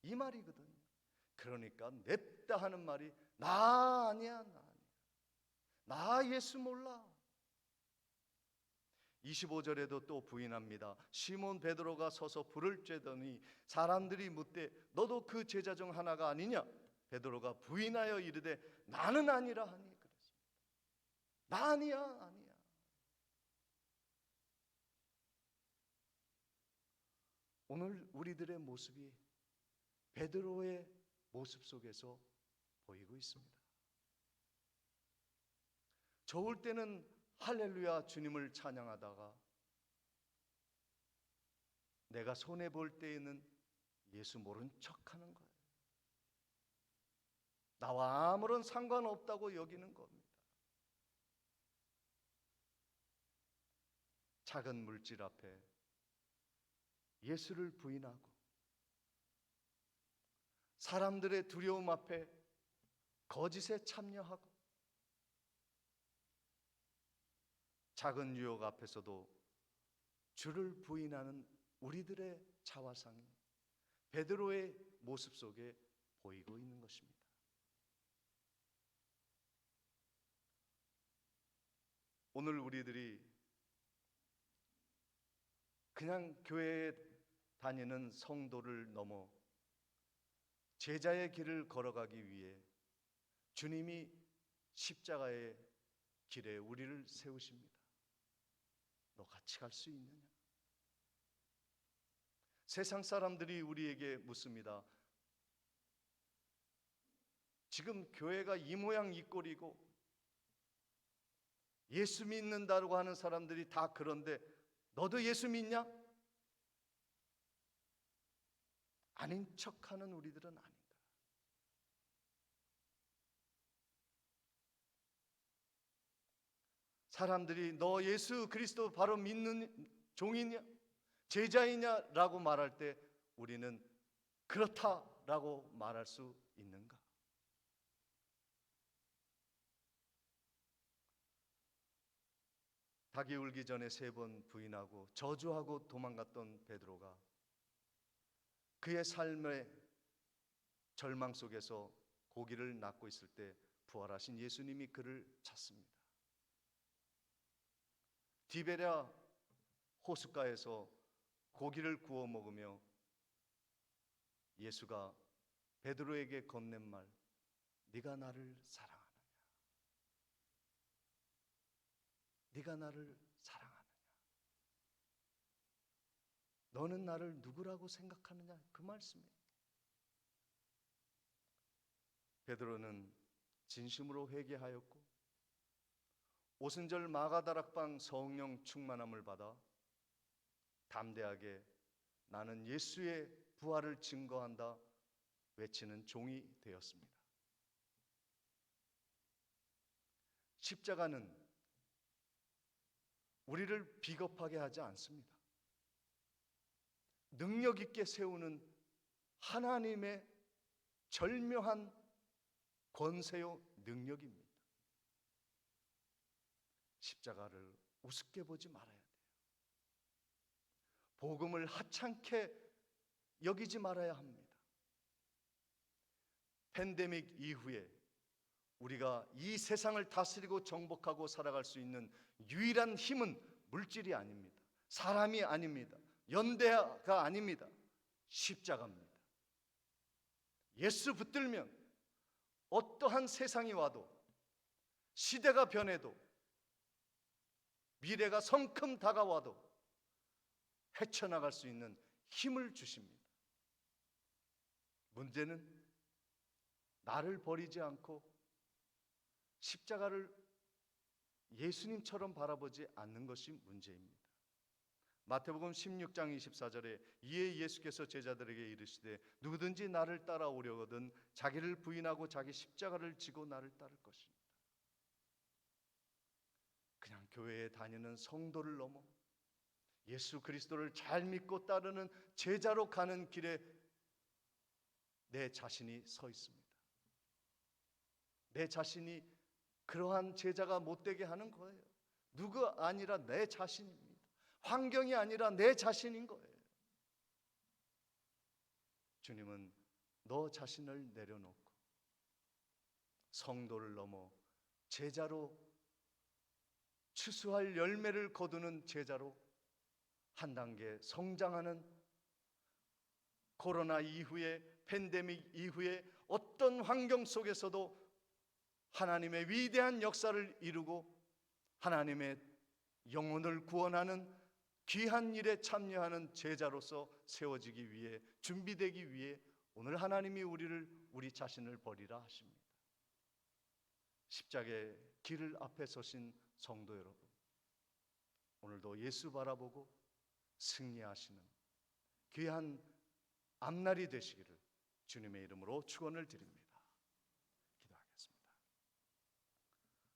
이 말이거든. 그러니까 냅다 하는 말이 나 아니야. 나 예수 몰라. 25절에도 또 부인합니다. 시몬 베드로가 서서 불을 쬐더니 사람들이 묻되 너도 그 제자 중 하나가 아니냐? 베드로가 부인하여 이르되 나는 아니라 하니 그랬습니다. 나 아니야. 오늘 우리들의 모습이 베드로의 모습 속에서 보이고 있습니다. 좋을 때는 할렐루야 주님을 찬양하다가 내가 손해 볼 때에는 예수 모른 척하는 거예요. 나와 아무런 상관없다고 여기는 겁니다. 작은 물질 앞에 예수를 부인하고 사람들의 두려움 앞에 거짓에 참여하고 작은 유혹 앞에서도 주를 부인하는 우리들의 자화상이 베드로의 모습 속에 보이고 있는 것입니다. 오늘 우리들이 그냥 교회에 다니는 성도를 넘어 제자의 길을 걸어가기 위해 주님이 십자가의 길에 우리를 세우십니다. 너 같이 갈 수 있느냐? 세상 사람들이 우리에게 묻습니다. 지금 교회가 이 모양 이 꼴이고 예수 믿는다고 하는 사람들이 다 그런데 너도 예수 믿냐? 아닌 척하는 우리들은 아닌가? 사람들이 너 예수 그리스도 바로 믿는 종이냐? 제자이냐? 라고 말할 때 우리는 그렇다라고 말할 수 있는가? 닭이 울기 전에 3번 부인하고 저주하고 도망갔던 베드로가 그의 삶의 절망 속에서 고기를 낚고 있을 때 부활하신 예수님이 그를 찾습니다. 디베랴 호숫가에서 고기를 구워 먹으며 예수가 베드로에게 건넨 말, 네가 나를 사랑하느냐? 네가 나를 사랑하느냐? 너는 나를 누구라고 생각하느냐? 그 말씀이에요. 베드로는 진심으로 회개하였고 오순절 마가다락방 성령 충만함을 받아 담대하게 나는 예수의 부활을 증거한다 외치는 종이 되었습니다. 십자가는 우리를 비겁하게 하지 않습니다. 능력 있게 세우는 하나님의 절묘한 권세요 능력입니다. 십자가를 우습게 보지 말아야 돼요. 복음을 하찮게 여기지 말아야 합니다. 팬데믹 이후에 우리가 이 세상을 다스리고 정복하고 살아갈 수 있는 유일한 힘은 물질이 아닙니다. 사람이 아닙니다. 연대가 아닙니다. 십자가입니다. 예수 붙들면 어떠한 세상이 와도 시대가 변해도 미래가 성큼 다가와도 헤쳐나갈 수 있는 힘을 주십니다. 문제는 나를 버리지 않고 십자가를 예수님처럼 바라보지 않는 것이 문제입니다. 마태복음 16장 24절에 이에 예수께서 제자들에게 이르시되 누구든지 나를 따라오려거든 자기를 부인하고 자기 십자가를 지고 나를 따를 것입니다. 그냥 교회에 다니는 성도를 넘어 예수 그리스도를 잘 믿고 따르는 제자로 가는 길에 내 자신이 서 있습니다. 내 자신이 그러한 제자가 못되게 하는 거예요. 누가 아니라 내 자신입니다. 환경이 아니라 내 자신인 거예요. 주님은 너 자신을 내려놓고 성도를 넘어 제자로 추수할 열매를 거두는 제자로 한 단계 성장하는 코로나 이후에 팬데믹 이후에 어떤 환경 속에서도 하나님의 위대한 역사를 이루고 하나님의 영혼을 구원하는 귀한 일에 참여하는 제자로서 세워지기 위해 준비되기 위해 오늘 하나님이 우리 자신을 버리라 하십니다. 십자가의 길을 앞에 서신 성도 여러분, 오늘도 예수 바라보고 승리하시는 귀한 앞날이 되시기를 주님의 이름으로 축원을 드립니다. 기도하겠습니다.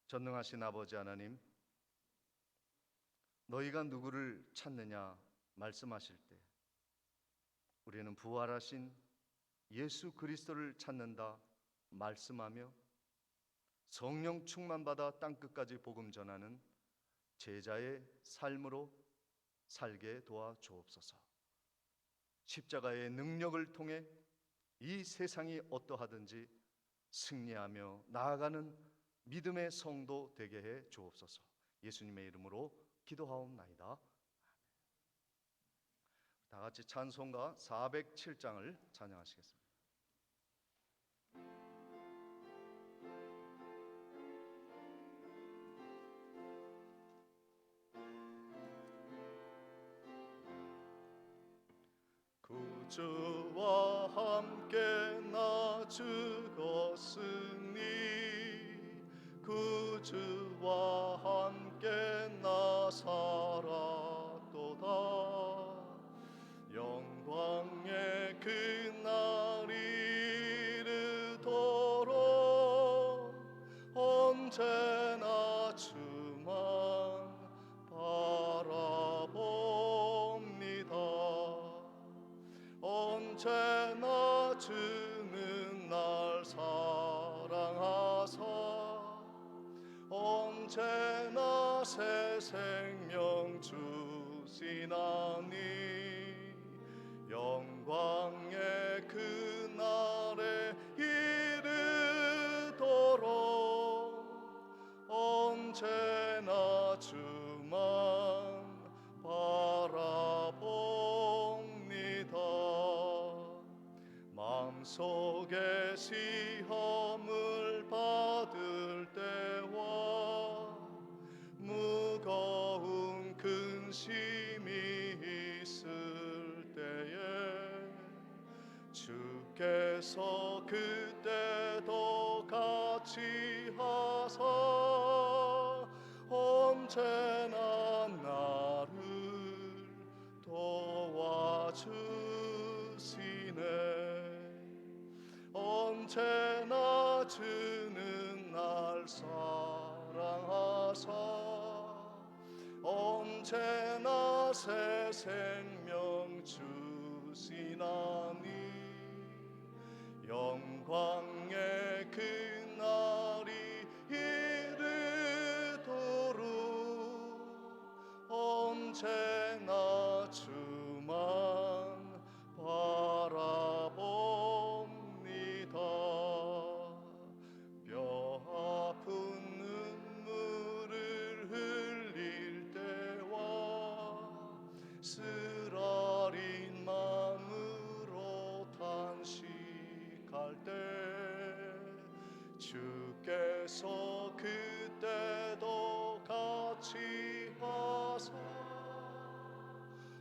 전능하신 아버지 하나님, 너희가 누구를 찾느냐 말씀하실 때 우리는 부활하신 예수 그리스도를 찾는다 말씀하며 성령 충만받아 땅끝까지 복음 전하는 제자의 삶으로 살게 도와 주옵소서. 십자가의 능력을 통해 이 세상이 어떠하든지 승리하며 나아가는 믿음의 성도 되게 해 주옵소서. 예수님의 이름으로 기도하옵나이다. 다 같이 찬송가 407장을 찬양하시겠습니다. 구주와 함께 나 죽었으니 구주와 함께 나 살았도다. 영광의 그날이 이르도록 언제나 주만 바라봅니다. 언제나 주는 날 사랑하사 언제나 새 생명 주시나니 영광의 그날에 이르도록 언제나 주만 바라봅니다. 마음속에 시험을 받을 때와 무거운 근심이 있을 때에 주께서 그때도 같이 하사 언제나 나를 도와주시네. 언제나 주는 날 사랑하사 언제나 새 생명 주시나니 영광의 그날이 이르도록 언제나 주만 바라봅니다. 뼈 아픈 눈물을 흘릴 때와 쓰라린 마음으로 탄식할 때 주께서 그때도 같이 하사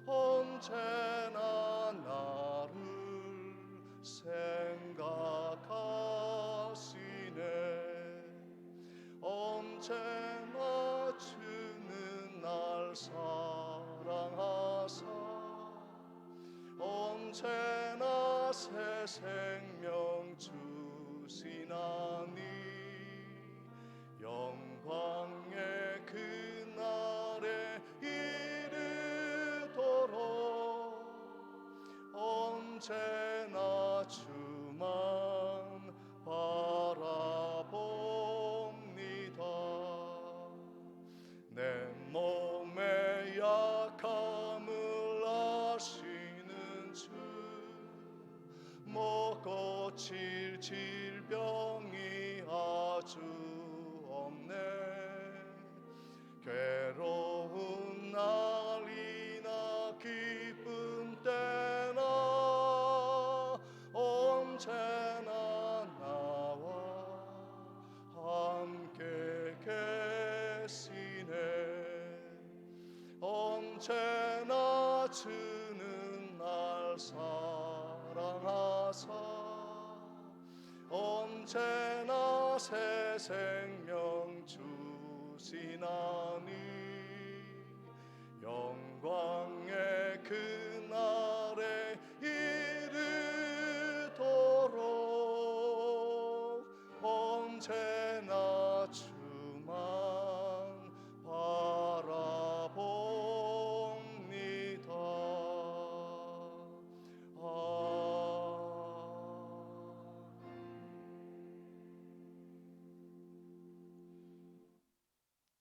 언제나 나를 생각하시네. 언제나 주는 날 사랑하사 언제나 새 생명 주시나니 영광의 그날에 이르도록 언제나 주만 바라봅니다. 내 몸의 약함을 아시는 주 못 고칠 질병이 아주 없네. 괴로운 날이나 기쁜 때나 언제나 나와 함께 계시네. 언제나 주는 날 사랑하사 언제나 새 생명 주시나니 영광의 그날에 이르도록 언제나 주만 바라봅니다.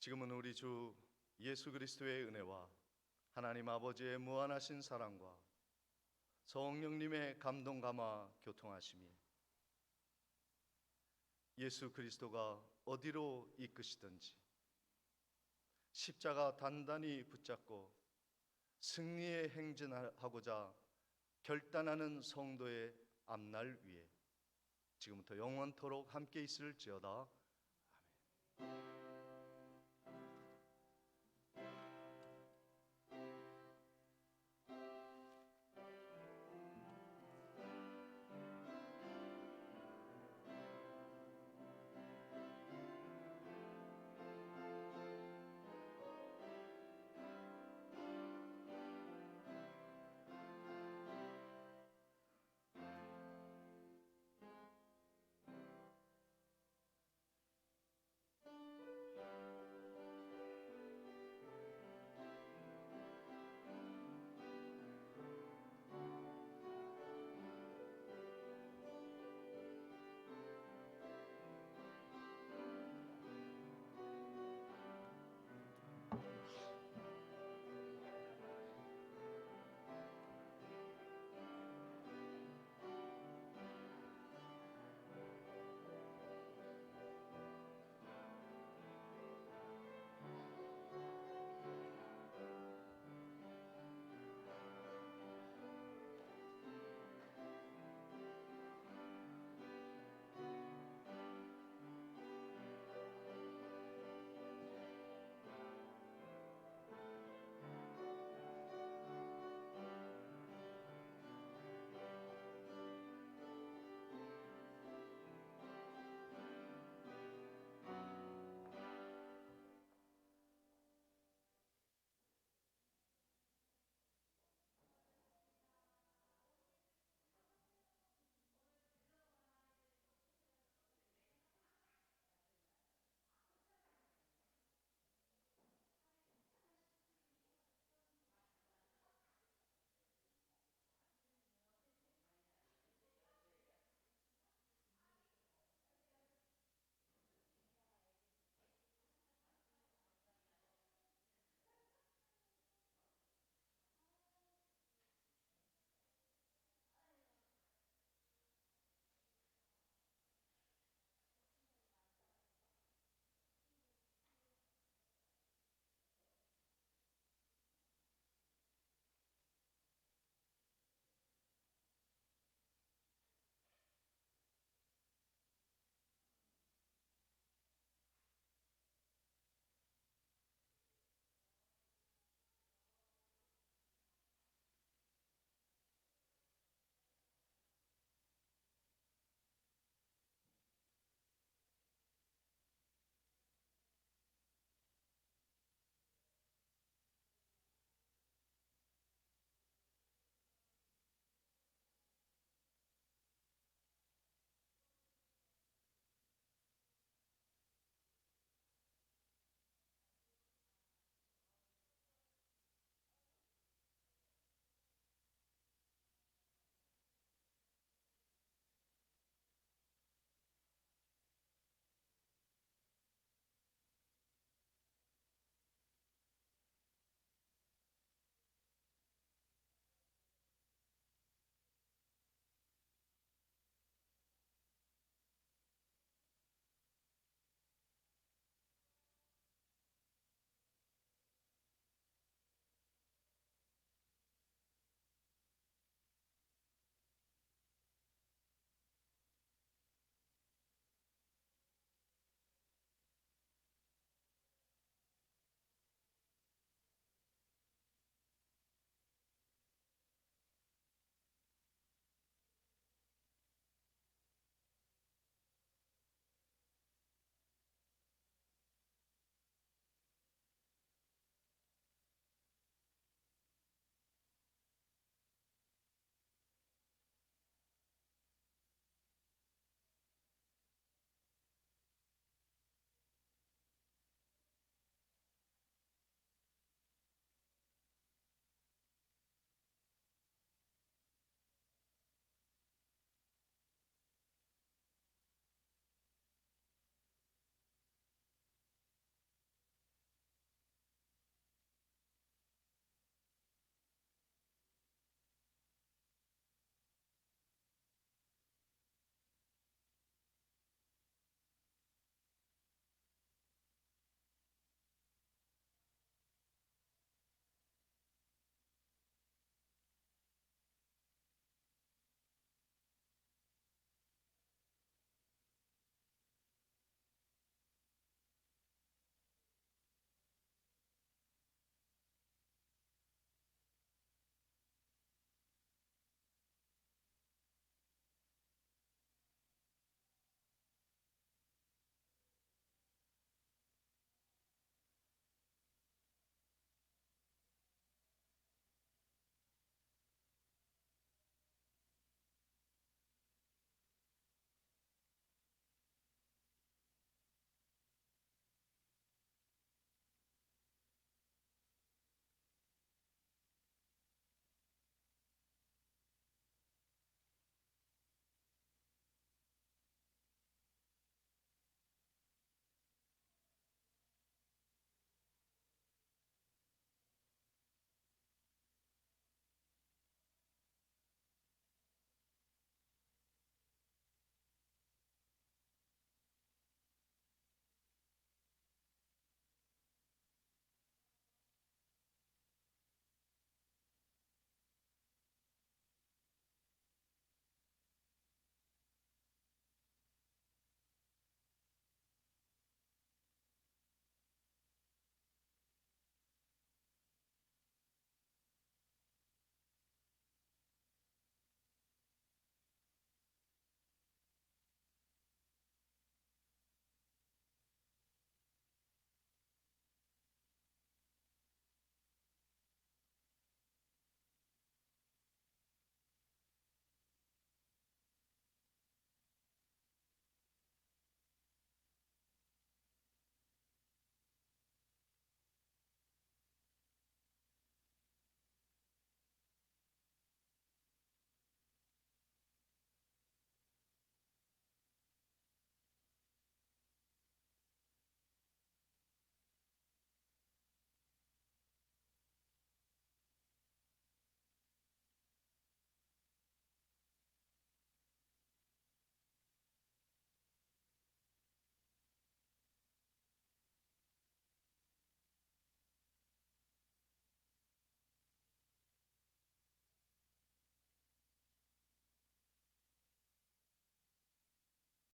지금은 우리 주 예수 그리스도의 은혜와 하나님 아버지의 무한하신 사랑과 성령님의 감동 감화 교통하심이 예수 그리스도가 어디로 이끄시든지 십자가 단단히 붙잡고 승리에 행진하고자 결단하는 성도의 앞날 위에 지금부터 영원토록 함께 있을지어다. 아멘.